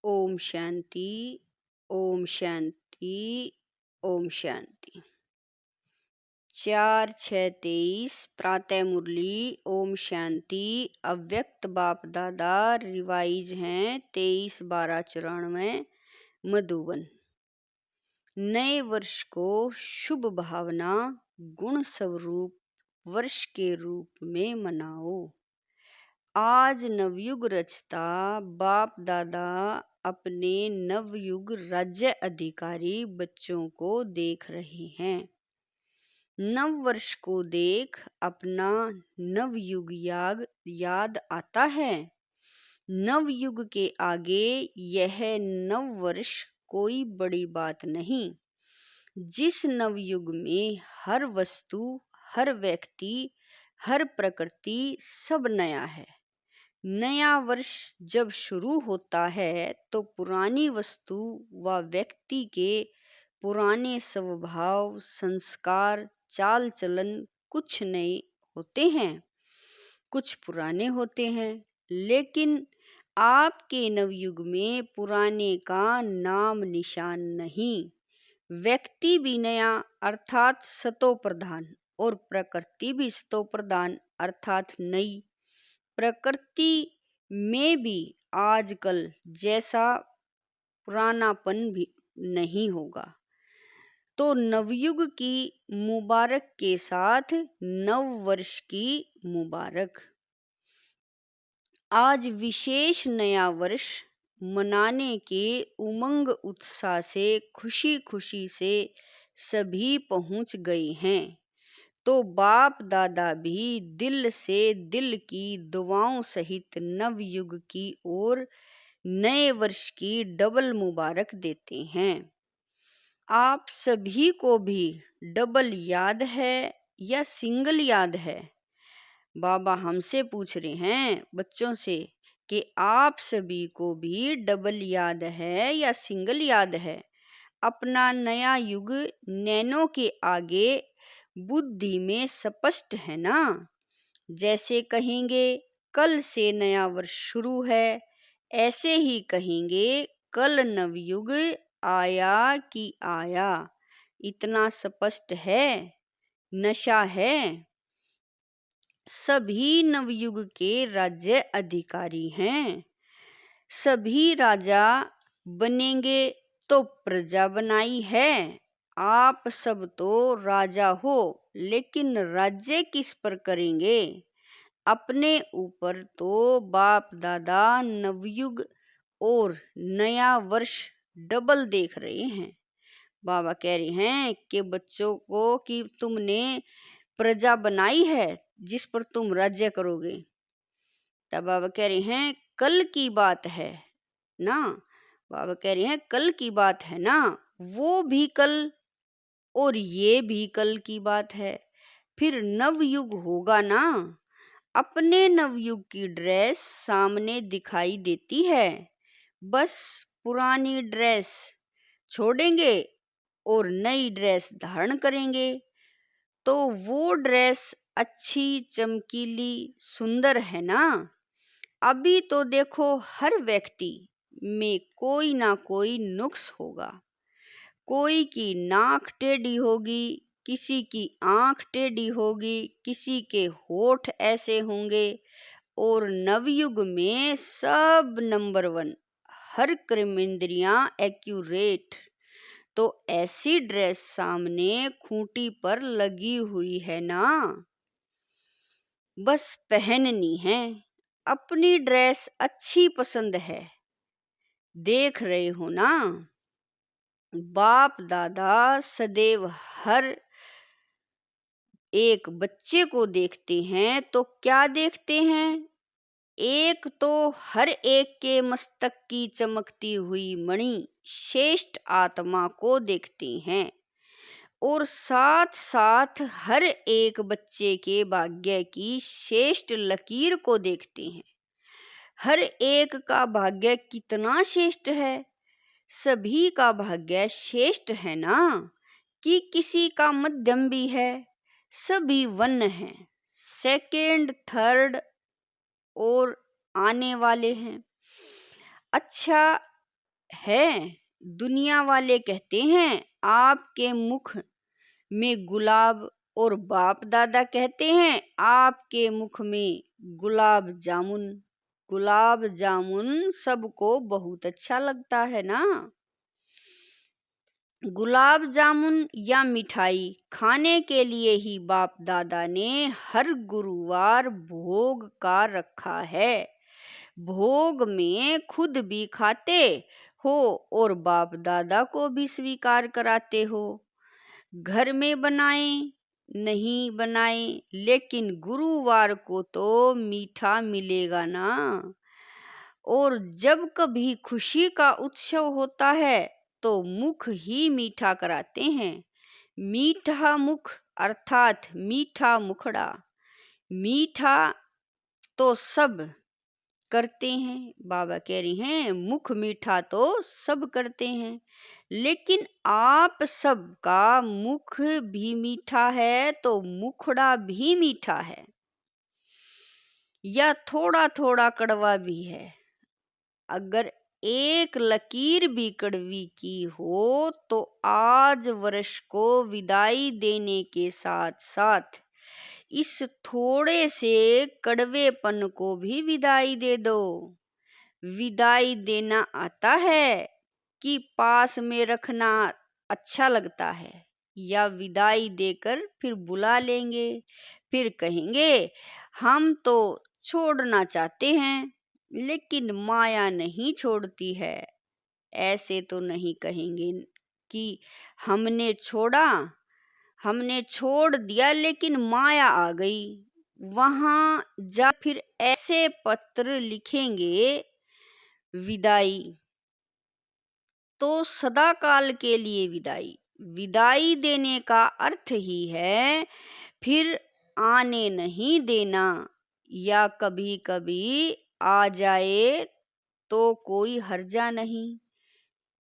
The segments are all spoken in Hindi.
ओम शांति। ओम शांति। ओम शांति। 4/6/23 प्रातः मुरली। ओम शांति। अव्यक्त बाप दादा रिवाइज हैं 23/12/94 मधुबन। नए वर्ष को शुभ भावना गुण स्वरूप वर्ष के रूप में मनाओ। आज नवयुग रचता बाप दादा अपने नवयुग राज्य अधिकारी बच्चों को देख रहे हैं। नव वर्ष को देख अपना नवयुग याद आता है। नवयुग के आगे यह नव वर्ष कोई बड़ी बात नहीं। जिस नवयुग में हर वस्तु, हर व्यक्ति, हर प्रकृति सब नया है। नया वर्ष जब शुरू होता है तो पुरानी वस्तु व व्यक्ति के पुराने स्वभाव, संस्कार, चाल चलन कुछ नए होते हैं, कुछ पुराने होते हैं। लेकिन आपके नवयुग में पुराने का नाम निशान नहीं। व्यक्ति भी नया अर्थात सतो प्रधान और प्रकृति भी सतो प्रधान अर्थात नई। प्रकृति में भी आजकल जैसा पुरानापन भी नहीं होगा। तो नवयुग की मुबारक के साथ नव वर्ष की मुबारक। आज विशेष नया वर्ष मनाने के उमंग उत्साह से खुशी खुशी से सभी पहुंच गए हैं। तो बाप दादा भी दिल से दिल की दुआओं सहित नवयुग की ओर नए वर्ष की डबल मुबारक देते हैं। आप सभी को भी डबल याद है या सिंगल याद है? बाबा हमसे पूछ रहे हैं बच्चों से कि आप सभी को भी डबल याद है या सिंगल याद है? अपना नया युग नैनो के आगे बुद्धि में स्पष्ट है ना? जैसे कहेंगे कल से नया वर्ष शुरू है, ऐसे ही कहेंगे कल नवयुग आया कि आया। इतना स्पष्ट है? नशा है? सभी नवयुग के राज्य अधिकारी हैं। सभी राजा बनेंगे तो प्रजा बनाई है। आप सब तो राजा हो, लेकिन राज्य किस पर करेंगे? अपने ऊपर तो बाप दादा नवयुग और नया वर्ष डबल देख रहे हैं। बाबा कह रहे हैं कि बच्चों को कि तुमने प्रजा बनाई है जिस पर तुम राज्य करोगे। तब बाबा कह रहे हैं कल की बात है ना। बाबा कह रहे हैं कल की बात है ना। वो भी कल और ये भी कल की बात है। फिर नवयुग होगा ना। अपने नवयुग की ड्रेस सामने दिखाई देती है। बस पुरानी ड्रेस छोड़ेंगे और नई ड्रेस धारण करेंगे तो वो ड्रेस अच्छी, चमकीली, सुंदर है ना। अभी तो देखो हर व्यक्ति में कोई ना कोई नुक्स होगा। कोई की नाक टेढ़ी होगी, किसी की आंख टेढ़ी होगी, किसी के होठ ऐसे होंगे। और नवयुग में सब नंबर 1, हर कर्मेंद्रियां एक्यूरेट। तो ऐसी ड्रेस सामने खूंटी पर लगी हुई है ना, बस पहननी है। अपनी ड्रेस अच्छी पसंद है, देख रहे हो ना। बाप दादा सदैव हर एक बच्चे को देखते हैं तो क्या देखते हैं? एक तो हर एक के मस्तक की चमकती हुई मणि श्रेष्ठ आत्मा को देखते हैं और साथ साथ हर एक बच्चे के भाग्य की श्रेष्ठ लकीर को देखते हैं। हर एक का भाग्य कितना श्रेष्ठ है? सभी का भाग्य श्रेष्ठ है ना कि किसी का मध्यम भी है? सभी वन हैं, सेकंड, थर्ड और आने वाले हैं। अच्छा, है। दुनिया वाले कहते हैं आपके मुख में गुलाब, और बाप दादा कहते हैं आपके मुख में गुलाब जामुन। गुलाब जामुन सबको बहुत अच्छा लगता है ना। गुलाब जामुन या मिठाई खाने के लिए ही बाप दादा ने हर गुरुवार भोग का रखा है। भोग में खुद भी खाते हो और बाप दादा को भी स्वीकार कराते हो। घर में बनाए नहीं बनाए, लेकिन गुरुवार को तो मीठा मिलेगा ना। और जब कभी खुशी का उत्सव होता है तो मुख ही मीठा कराते हैं। मीठा मुख अर्थात मीठा मुखड़ा। मीठा तो सब करते हैं, बाबा कह रही हैं मुख मीठा तो सब करते हैं, लेकिन आप सबका मुख भी मीठा है तो मुखड़ा भी मीठा है, या थोड़ा थोड़ा कड़वा भी है। अगर एक लकीर भी कड़वी की हो तो आज वर्ष को विदाई देने के साथ साथ इस थोड़े से कड़वेपन को भी विदाई दे दो। विदाई देना आता है कि पास में रखना अच्छा लगता है, या विदाई देकर फिर बुला लेंगे, फिर कहेंगे हम तो छोड़ना चाहते हैं लेकिन माया नहीं छोड़ती है। ऐसे तो नहीं कहेंगे कि हमने छोड़ दिया लेकिन माया आ गई। वहां जा फिर ऐसे पत्र लिखेंगे विदाई तो सदा काल के लिए विदाई। विदाई देने का अर्थ ही है फिर आने नहीं देना, या कभी कभी आ जाए तो कोई हर्जा नहीं,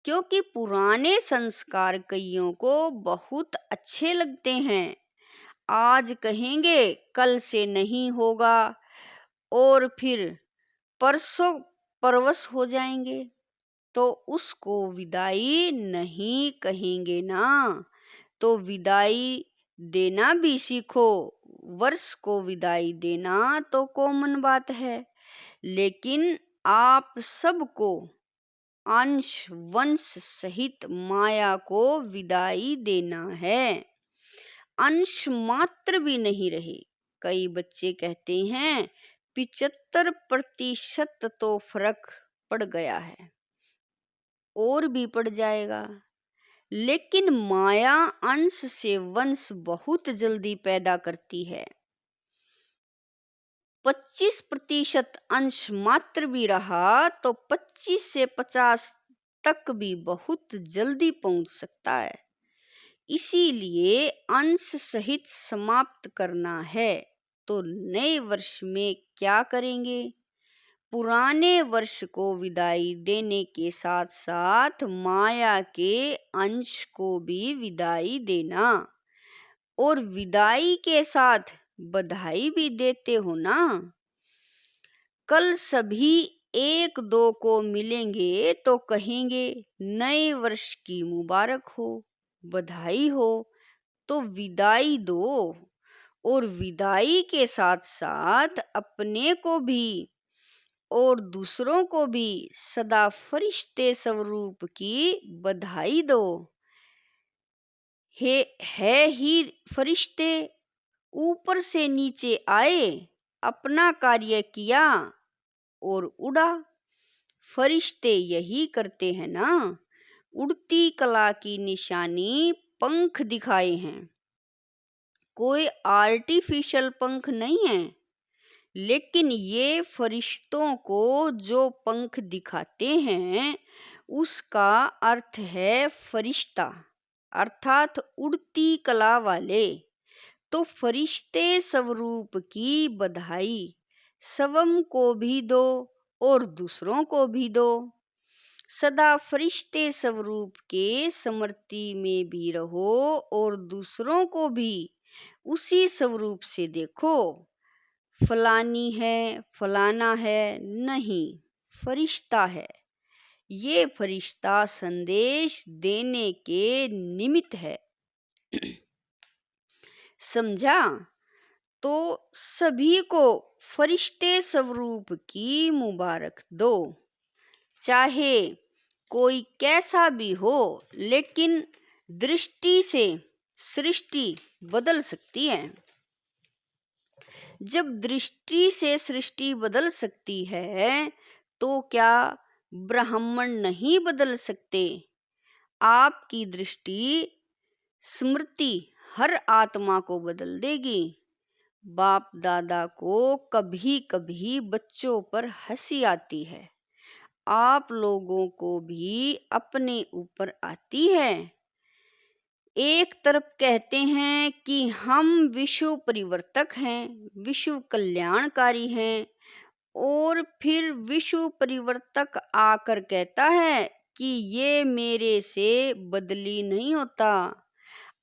क्योंकि पुराने संस्कार कईयों को बहुत अच्छे लगते हैं। आज कहेंगे कल से नहीं होगा और फिर परसों परवश हो जाएंगे, तो उसको विदाई नहीं कहेंगे ना। तो विदाई देना भी सीखो। वर्ष को विदाई देना तो कॉमन बात है, लेकिन आप सबको अंश वंश सहित माया को विदाई देना है। अंश मात्र भी नहीं रहे। कई बच्चे कहते हैं 75% तो फर्क पड़ गया है, और भी पड़ जाएगा। लेकिन माया अंश से वंश बहुत जल्दी पैदा करती है। 25% अंश मात्र भी रहा तो 25 से 50 तक भी बहुत जल्दी पहुंच सकता है। इसीलिए अंश सहित समाप्त करना है। तो नए वर्ष में क्या करेंगे? पुराने वर्ष को विदाई देने के साथ साथ माया के अंश को भी विदाई देना, और विदाई के साथ बधाई भी देते हो ना। कल सभी एक दो को मिलेंगे तो कहेंगे नए वर्ष की मुबारक हो, बधाई हो, तो विदाई दो, और विदाई के साथ साथ अपने को भी और दूसरों को भी सदा फरिश्ते स्वरूप की बधाई दो। है ही फरिश्ते, ऊपर से नीचे आए, अपना कार्य किया और उड़ा। फरिश्ते यही करते हैं ना। उड़ती कला की निशानी पंख दिखाए हैं। कोई आर्टिफिशियल पंख नहीं है, लेकिन ये फरिश्तों को जो पंख दिखाते हैं उसका अर्थ है फरिश्ता, अर्थात उड़ती कला वाले। तो फरिश्ते स्वरूप की बधाई स्वयं को भी दो और दूसरों को भी दो। सदा फरिश्ते स्वरूप के स्मृति में भी रहो और दूसरों को भी उसी स्वरूप से देखो। फलानी है, फलाना है नहीं, फरिश्ता है। ये फरिश्ता संदेश देने के निमित्त है। समझा? तो सभी को फरिश्ते स्वरूप की मुबारक दो, चाहे कोई कैसा भी हो, लेकिन दृष्टि से सृष्टि बदल सकती है। जब दृष्टि से सृष्टि बदल सकती है, तो क्या ब्राह्मण नहीं बदल सकते? आपकी दृष्टि, स्मृति हर आत्मा को बदल देगी। बाप दादा को कभी कभी बच्चों पर हंसी आती है, आप लोगों को भी अपने ऊपर आती है। एक तरफ कहते हैं कि हम विश्व परिवर्तक हैं, विश्व कल्याणकारी हैं, और फिर विश्व परिवर्तक आकर कहता है कि ये मेरे से बदली नहीं होता।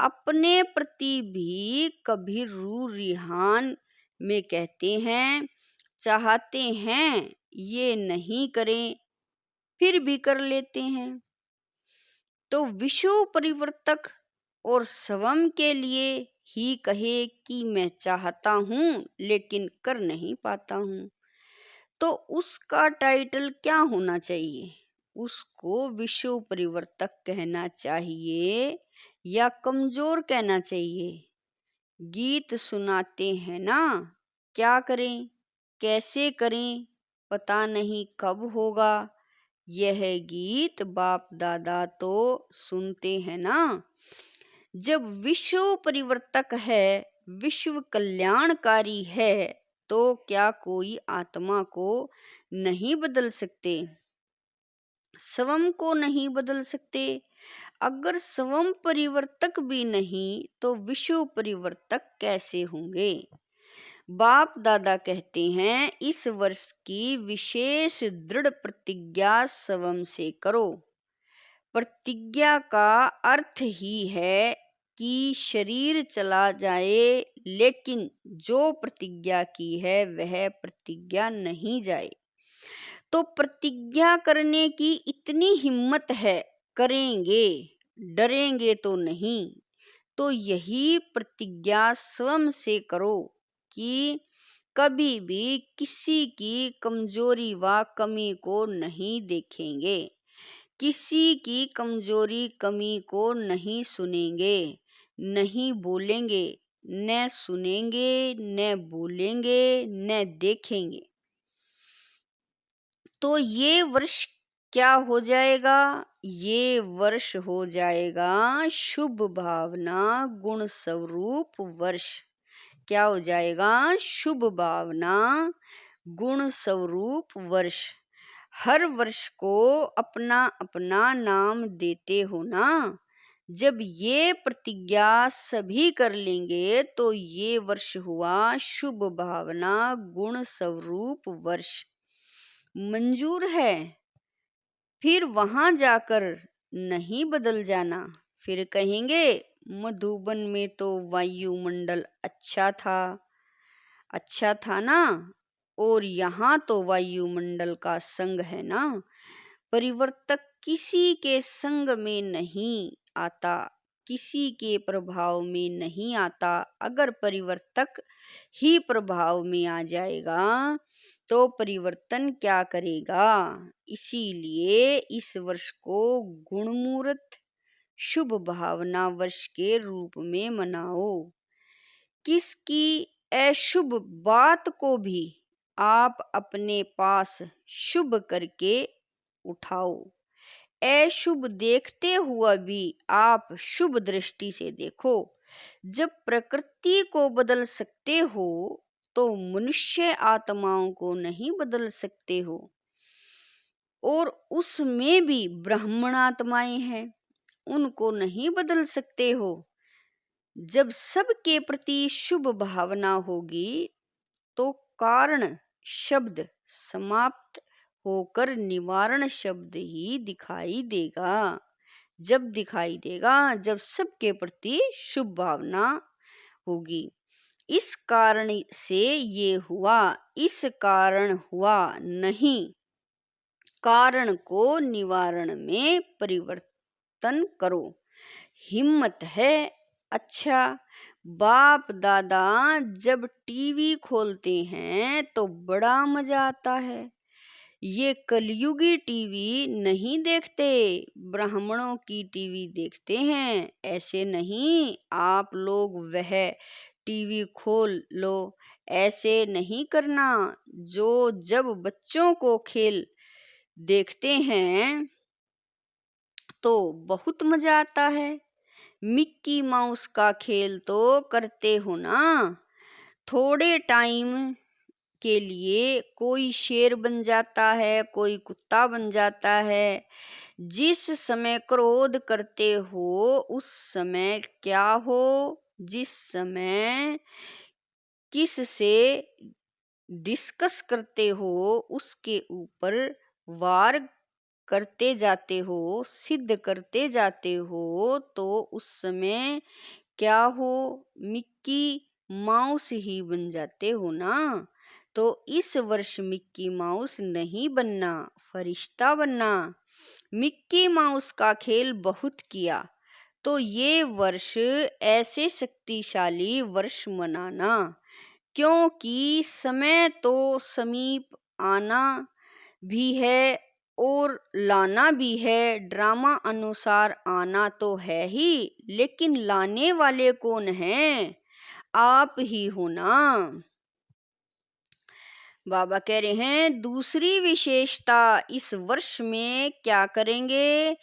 अपने प्रति भी कभी रूह रिहान में कहते हैं, चाहते हैं ये नहीं करें, फिर भी कर लेते हैं। तो विश्व परिवर्तक और स्वयं के लिए ही कहे कि मैं चाहता हूँ लेकिन कर नहीं पाता हूँ, तो उसका टाइटल क्या होना चाहिए? उसको विश्व परिवर्तक कहना चाहिए या कमजोर कहना चाहिए? गीत सुनाते हैं ना, क्या करें, कैसे करें, पता नहीं कब होगा। यह गीत बाप दादा तो सुनते हैं ना। जब विश्व परिवर्तक है, विश्व कल्याणकारी है, तो क्या कोई आत्मा को नहीं बदल सकते? स्वयं को नहीं बदल सकते? अगर स्वयं परिवर्तक भी नहीं, तो विश्व परिवर्तक कैसे होंगे? बाप दादा कहते हैं, इस वर्ष की विशेष दृढ़ प्रतिज्ञा स्वयं से करो। प्रतिज्ञा का अर्थ ही है कि शरीर चला जाए, लेकिन जो प्रतिज्ञा की है वह प्रतिज्ञा नहीं जाए। तो प्रतिज्ञा करने की इतनी हिम्मत है, करेंगे, डरेंगे तो नहीं। तो यही प्रतिज्ञा स्वयं से करो कि कभी भी किसी की कमजोरी व कमी को नहीं देखेंगे, किसी की कमजोरी कमी को नहीं सुनेंगे, नहीं बोलेंगे, न सुनेंगे, न बोलेंगे, न देखेंगे। तो ये वर्ष क्या हो जाएगा? ये वर्ष हो जाएगा शुभ भावना गुण स्वरूप वर्ष। क्या हो जाएगा? शुभ भावना गुण स्वरूप वर्ष। हर वर्ष को अपना अपना नाम देते हो ना। जब ये प्रतिज्ञा सभी कर लेंगे तो ये वर्ष हुआ शुभ भावना गुण स्वरूप वर्ष। मंजूर है? फिर वहां जाकर नहीं बदल जाना। फिर कहेंगे मधुबन में तो वायुमंडल अच्छा था ना, और यहाँ तो वायुमंडल का संग है ना। परिवर्तक किसी के संग में नहीं आता, किसी के प्रभाव में नहीं आता। अगर परिवर्तक ही प्रभाव में आ जाएगा तो परिवर्तन क्या करेगा? इसीलिए इस वर्ष को गुणमूर्त शुभ भावना वर्ष के रूप में मनाओ। किसकी अशुभ बात को भी आप अपने पास शुभ करके उठाओ। अशुभ देखते हुआ भी आप शुभ दृष्टि से देखो। जब प्रकृति को बदल सकते हो तो मनुष्य आत्माओं को नहीं बदल सकते हो, और उसमें भी ब्राह्मण आत्माएं हैं, उनको नहीं बदल सकते हो। जब सबके प्रति शुभ भावना होगी तो कारण शब्द समाप्त होकर निवारण शब्द ही दिखाई देगा। जब दिखाई देगा, जब सबके प्रति शुभ भावना होगी। इस कारण से ये हुआ, इस कारण हुआ नहीं। कारण को निवारण में परिवर्तन करो। हिम्मत है। अच्छा, बाप दादा जब टीवी खोलते हैं तो बड़ा मजा आता है। ये कलयुगी टीवी नहीं देखते, ब्राह्मणों की टीवी देखते हैं। ऐसे नहीं आप लोग वह टीवी खोल लो, ऐसे नहीं करना। जब बच्चों को खेल देखते हैं तो बहुत मजा आता है। मिक्की माउस का खेल तो करते हो ना। थोड़े टाइम के लिए कोई शेर बन जाता है, कोई कुत्ता बन जाता है। जिस समय क्रोध करते हो उस समय क्या हो, जिस समय किस से डिस्कस करते हो उसके ऊपर वार करते जाते हो, सिद्ध करते जाते हो, तो उस समय क्या हो, मिक्की माउस ही बन जाते हो ना। तो इस वर्ष मिक्की माउस नहीं बनना, फरिश्ता बनना। मिक्की माउस का खेल बहुत किया तो ये वर्ष ऐसे शक्तिशाली वर्ष मनाना, क्योंकि समय तो समीप आना भी है और लाना भी है। ड्रामा अनुसार आना तो है ही, लेकिन लाने वाले कौन हैं? आप ही हो ना। बाबा कह रहे हैं दूसरी विशेषता, इस वर्ष में क्या करेंगे?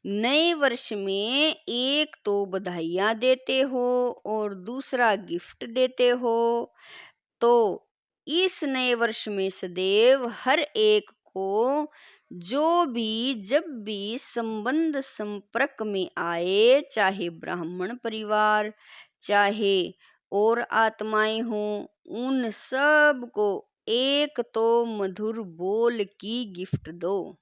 नए वर्ष में एक तो बधाइयाँ देते हो और दूसरा गिफ्ट देते हो। तो इस नए वर्ष में सदैव हर एक को जो भी जब भी संबंध संपर्क में आए, चाहे ब्राह्मण परिवार चाहे और आत्माएं हों, उन सब को एक तो मधुर बोल की गिफ्ट दो।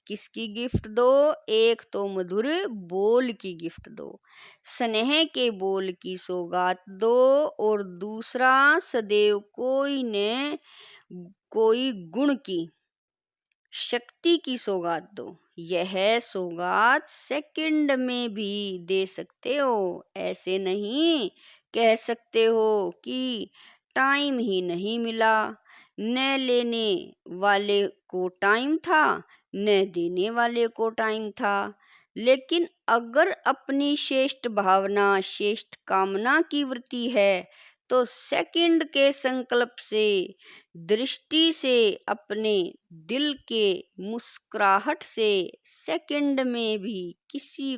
किसकी गिफ्ट दो? एक तो मधुर बोल की गिफ्ट दो, स्नेह के बोल की सौगात दो, और दूसरा सदैव कोई न कोई गुण की शक्ति की सौगात दो। यह सौगात सेकंड में भी दे सकते हो, ऐसे नहीं कह सकते हो कि टाइम ही नहीं मिला। न लेने वाले को टाइम था, न देने वाले को टाइम था। लेकिन अगर अपनी श्रेष्ठ भावना, श्रेष्ठ कामना की वृत्ति है तो सेकंड के संकल्प से, दृष्टि से, अपने दिल के मुस्कुराहट से सेकंड में भी किसी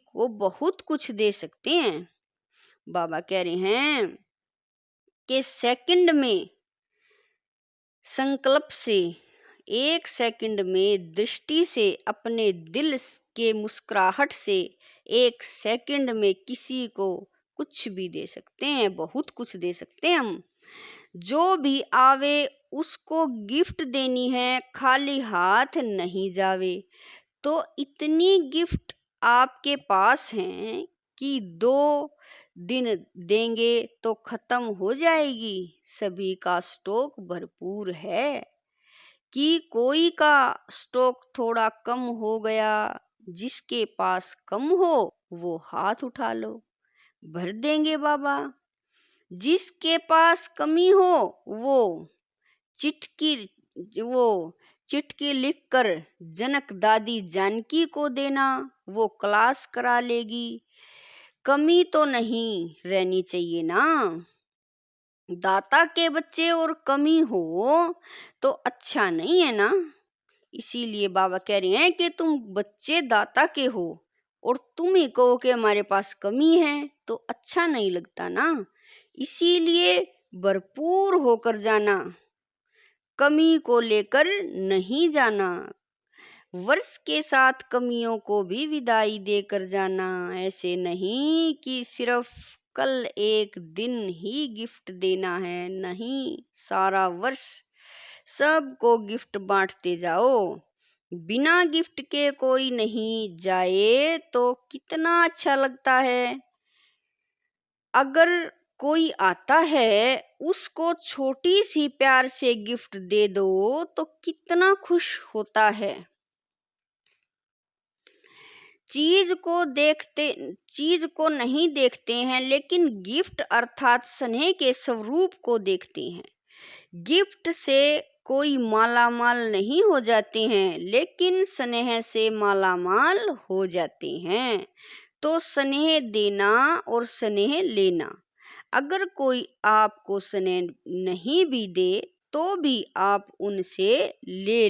को बहुत कुछ दे सकते हैं। बाबा कह रहे हैं कि सेकंड में संकल्प से, एक सेकंड में दृष्टि से, अपने दिल के मुस्कुराहट से, एक सेकंड में किसी को कुछ भी दे सकते हैं, बहुत कुछ दे सकते हैं हम। जो भी आवे उसको गिफ्ट देनी है, खाली हाथ नहीं जावे। तो इतनी गिफ्ट आपके पास हैं कि 2 दिन देंगे तो खत्म हो जाएगी। सभी का स्टॉक भरपूर है कि कोई का स्टॉक थोड़ा कम हो गया। जिसके पास कम हो वो हाथ उठा लो, भर देंगे बाबा। जिसके पास कमी हो वो चिट्ठी लिखकर जनक दादी जानकी को देना, वो क्लास करा लेगी। कमी तो नहीं रहनी चाहिए ना। दाता के बच्चे और कमी हो तो अच्छा नहीं है ना। इसीलिए बाबा कह रहे हैं कि तुम बच्चे दाता के हो और तुम ही कहो कि हमारे पास कमी है तो अच्छा नहीं लगता ना। इसीलिए भरपूर होकर जाना, कमी को लेकर नहीं जाना। वर्ष के साथ कमियों को भी विदाई देकर जाना। ऐसे नहीं कि सिर्फ कल एक दिन ही गिफ्ट देना है, नहीं, सारा वर्ष सबको गिफ्ट बांटते जाओ। बिना गिफ्ट के कोई नहीं जाए तो कितना अच्छा लगता है। अगर कोई आता है, उसको छोटी सी प्यार से गिफ्ट दे दो तो कितना खुश होता है। चीज को नहीं देखते हैं, लेकिन गिफ्ट अर्थात स्नेह के स्वरूप को देखते हैं। गिफ्ट से कोई मालामाल नहीं हो जाते हैं, लेकिन स्नेह से मालामाल हो जाते हैं। तो स्नेह देना और स्नेह लेना, अगर कोई आपको स्नेह नहीं भी दे तो भी आप उनसे ले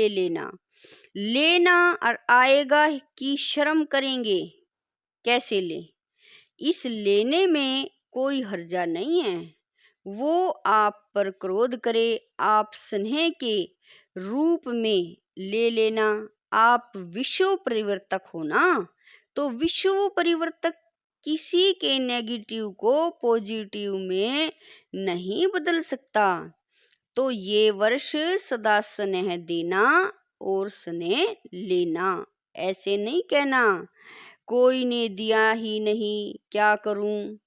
लेना। लेना और आएगा कि शर्म करेंगे, कैसे ले। इस लेने में कोई हर्जा नहीं है। वो आप पर क्रोध करे, आप स्नेह के रूप में ले लेना। आप विश्व परिवर्तक हो ना, तो विश्व परिवर्तक किसी के नेगेटिव को पॉजिटिव में नहीं बदल सकता। तो ये वर्ष सदा स्नेह देना और स्नेह लेना। ऐसे नहीं कहना कोई ने दिया ही नहीं, क्या करूं,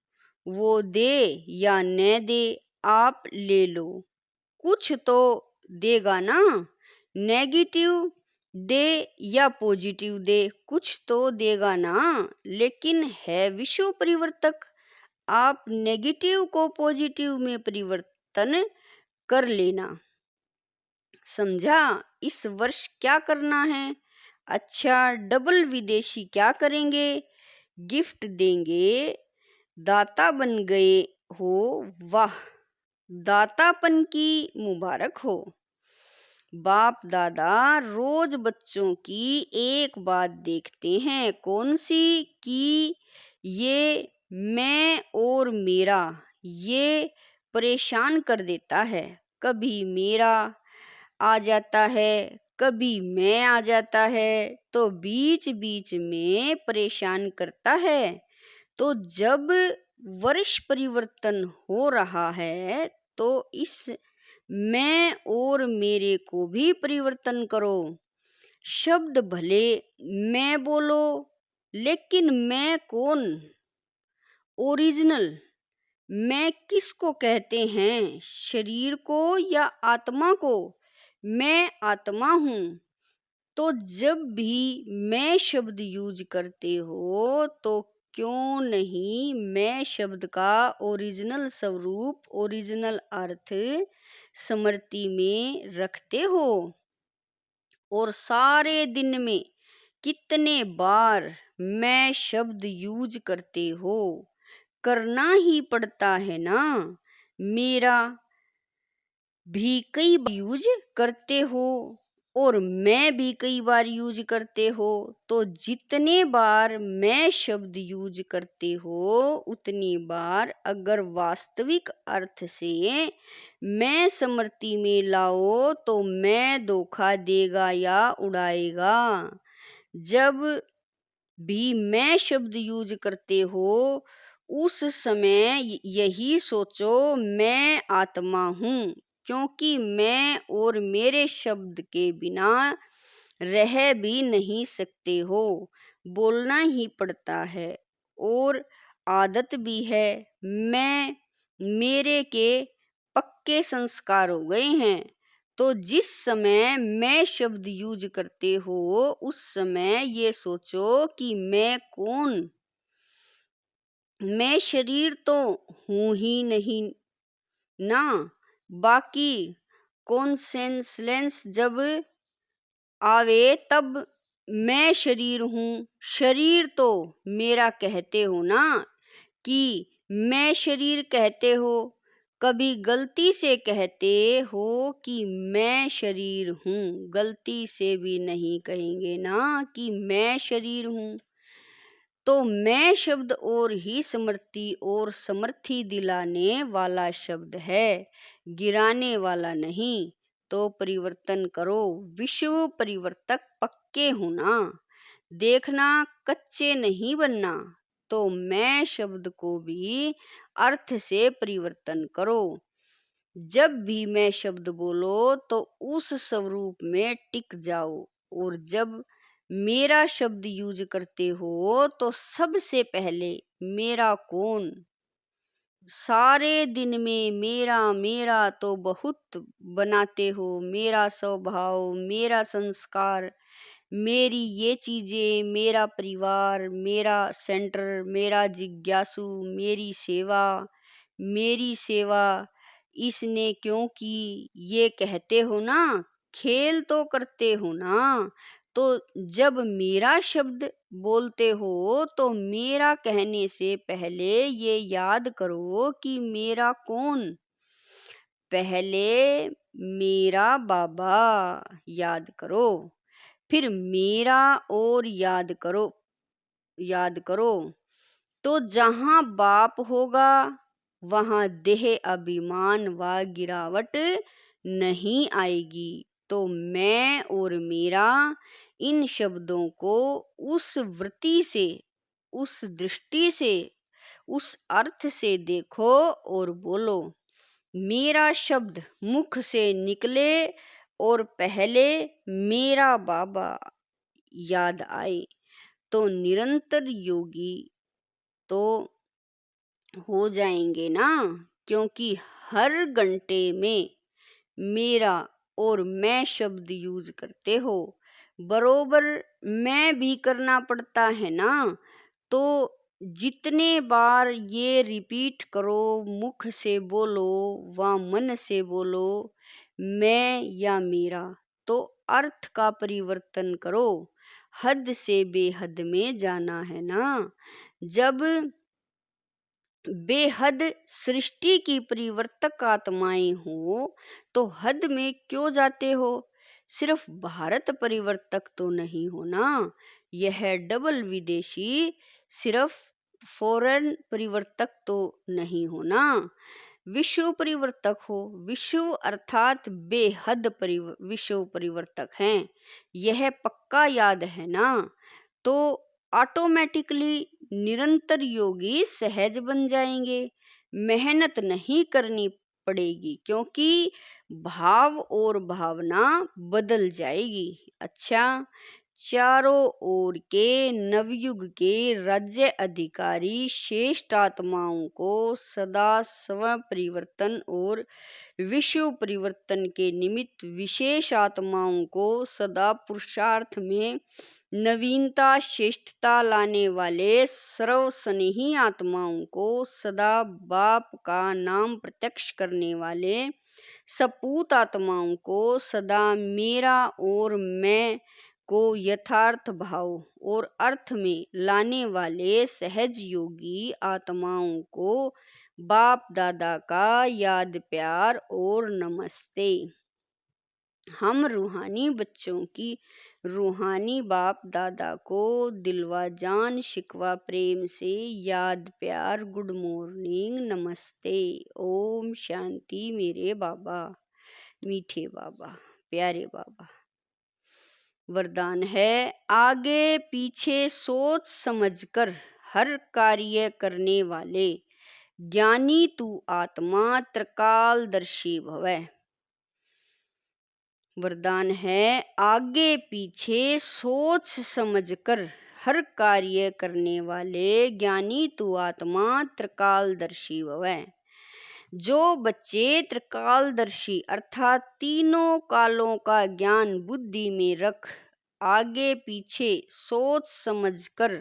वो दे या न दे आप ले लो, कुछ तो देगा ना। नेगेटिव दे या पॉजिटिव दे, कुछ तो देगा ना। लेकिन है विश्व परिवर्तक, आप नेगेटिव को पॉजिटिव में परिवर्तन कर लेना। समझा? इस वर्ष क्या करना है? अच्छा, डबल विदेशी क्या करेंगे? गिफ्ट देंगे। दाता बन गए हो, वाह, दातापन की मुबारक हो। बाप दादा रोज बच्चों की एक बात देखते हैं, कौन सी? कि ये मैं और मेरा, ये परेशान कर देता है। कभी मेरा आ जाता है, कभी मैं आ जाता है, तो बीच बीच में परेशान करता है। तो जब वर्ष परिवर्तन हो रहा है तो इस मैं और मेरे को भी परिवर्तन करो। शब्द भले मैं बोलो, लेकिन मैं कौन? ओरिजिनल मैं किसको कहते हैं? शरीर को या आत्मा को? मैं आत्मा हूँ। तो जब भी मैं शब्द यूज करते हो तो क्यों नहीं मैं शब्द का ओरिजिनल स्वरूप, ओरिजिनल अर्थ स्मृति में रखते हो। और सारे दिन में कितने बार मैं शब्द यूज करते हो? करना ही पड़ता है ना। मेरा भी कई बार यूज करते हो और मैं भी कई बार यूज करते हो। तो जितने बार मैं शब्द यूज करते हो उतनी बार अगर वास्तविक अर्थ से मैं स्मृति में लाओ तो मैं धोखा देगा या उड़ाएगा। जब भी मैं शब्द यूज करते हो उस समय यही सोचो मैं आत्मा हूँ, क्योंकि मैं और मेरे शब्द के बिना रह भी नहीं सकते हो। बोलना ही पड़ता है और आदत भी है। मैं मेरे के पक्के संस्कार हो गए हैं। तो जिस समय मैं शब्द यूज करते हो उस समय ये सोचो कि मैं कौन? मैं शरीर तो हूं ही नहीं ना। बाकी कॉन्सेंसलेंस जब आवे तब मैं शरीर हूँ। शरीर तो मेरा कहते हो ना, कि मैं शरीर कहते हो। कभी गलती से कहते हो कि मैं शरीर हूँ, गलती से भी नहीं कहेंगे ना कि मैं शरीर हूँ। तो मैं शब्द और ही स्मृति और समर्थी दिलाने वाला शब्द है, गिराने वाला नहीं। तो परिवर्तन करो, विश्व परिवर्तक पक्के होना, देखना कच्चे नहीं बनना। तो मैं शब्द को भी अर्थ से परिवर्तन करो। जब भी मैं शब्द बोलो तो उस स्वरूप में टिक जाओ। और जब मेरा शब्द यूज करते हो तो सबसे पहले मेरा कौन, सारे दिन में मेरा मेरा तो बहुत बनाते हो। मेरा स्वभाव, मेरा संस्कार, मेरी ये चीजें, मेरा परिवार, मेरा सेंटर, मेरा जिज्ञासु, मेरी सेवा इसने क्यों की, ये कहते हो ना, खेल तो करते हो ना। तो जब मेरा शब्द बोलते हो तो मेरा कहने से पहले ये याद करो कि मेरा कौन। पहले मेरा बाबा याद करो, फिर मेरा और याद करो। तो जहां बाप होगा वहां देह अभिमान व गिरावट नहीं आएगी। तो मैं और मेरा इन शब्दों को उस वृत्ति से, उस दृष्टि से, उस अर्थ से देखो और बोलो। मेरा शब्द मुख से निकले और पहले मेरा बाबा याद आए तो निरंतर योगी तो हो जाएंगे ना। क्योंकि हर घंटे में मेरा और मैं शब्द यूज करते हो, बरोबर मैं भी करना पड़ता है ना। तो जितने बार ये रिपीट करो, मुख से बोलो व मन से बोलो, मैं या मेरा, तो अर्थ का परिवर्तन करो। हद से बेहद में जाना है ना। जब बेहद सृष्टि की परिवर्तक आत्माएं हो तो हद में क्यों जाते हो। सिर्फ भारत परिवर्तक तो नहीं हो ना, यह डबल विदेशी सिर्फ फॉरेन परिवर्तक तो नहीं हो ना, विश्व परिवर्तक हो। विश्व अर्थात बेहद विश्व परिवर्तक हैं, यह पक्का याद है ना। तो ऑटोमेटिकली निरंतर योगी सहज बन जाएंगे। मेहनत नहीं करनी पड़ेगी क्योंकि भाव और भावना बदल जाएगी। अच्छा, चारों ओर के नवयुग के राज्य अधिकारी श्रेष्ठ आत्माओं को सदा स्व परिवर्तन और विश्व परिवर्तन के निमित्त विशेष आत्माओं को सदा पुरुषार्थ में नवीनता श्रेष्ठता लाने वाले सर्वस्नेही आत्माओं को सदा बाप का नाम प्रत्यक्ष करने वाले सपूत आत्माओं को सदा मेरा और मैं को यथार्थ भाव और अर्थ में लाने वाले सहज योगी आत्माओं को बाप दादा का याद प्यार और नमस्ते। हम रूहानी बच्चों की रूहानी बाप दादा को दिलवा जान शिकवा प्रेम से याद प्यार गुड मॉर्निंग नमस्ते। ओम शांति मेरे बाबा, मीठे बाबा, प्यारे बाबा। वरदान है, आगे पीछे सोच समझकर हर कार्य करने वाले ज्ञानी तू आत्मा त्रिकालदर्शी भवै। वरदान है, आगे पीछे सोच समझकर हर कार्य करने वाले ज्ञानी तू आत्मा त्रिकालदर्शी भवै। जो बच्चे त्रिकालदर्शी अर्थात तीनों कालों का ज्ञान बुद्धि में रख आगे पीछे सोच समझकर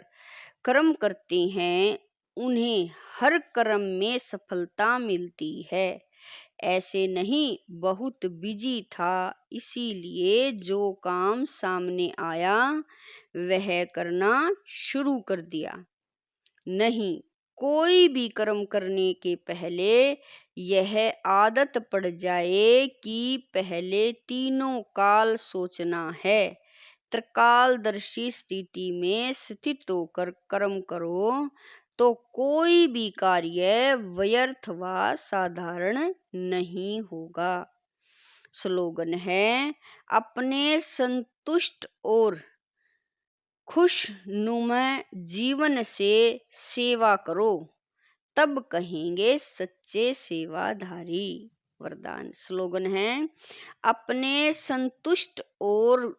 कर्म करते हैं, उन्हें हर कर्म में सफलता मिलती है। ऐसे नहीं बहुत बिजी था इसीलिए जो काम सामने आया वह करना शुरू कर दिया। नहीं, कोई भी कर्म करने के पहले यह आदत पड़ जाए कि पहले तीनों काल सोचना है। त्रिकालदर्शी स्थिति में स्थित होकर कर्म करो तो कोई भी कार्य व्यर्थ व साधारण नहीं होगा। स्लोगन है, अपने संतुष्ट और खुशनुमा जीवन से सेवा करो तब कहेंगे सच्चे सेवाधारी। वरदान स्लोगन है, अपने संतुष्ट और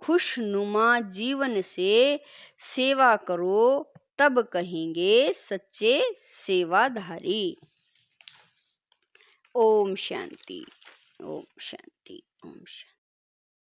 खुशनुमा जीवन से सेवा करो तब कहेंगे सच्चे सेवाधारी। ओम शांति। ओम शांति। ओम शांति।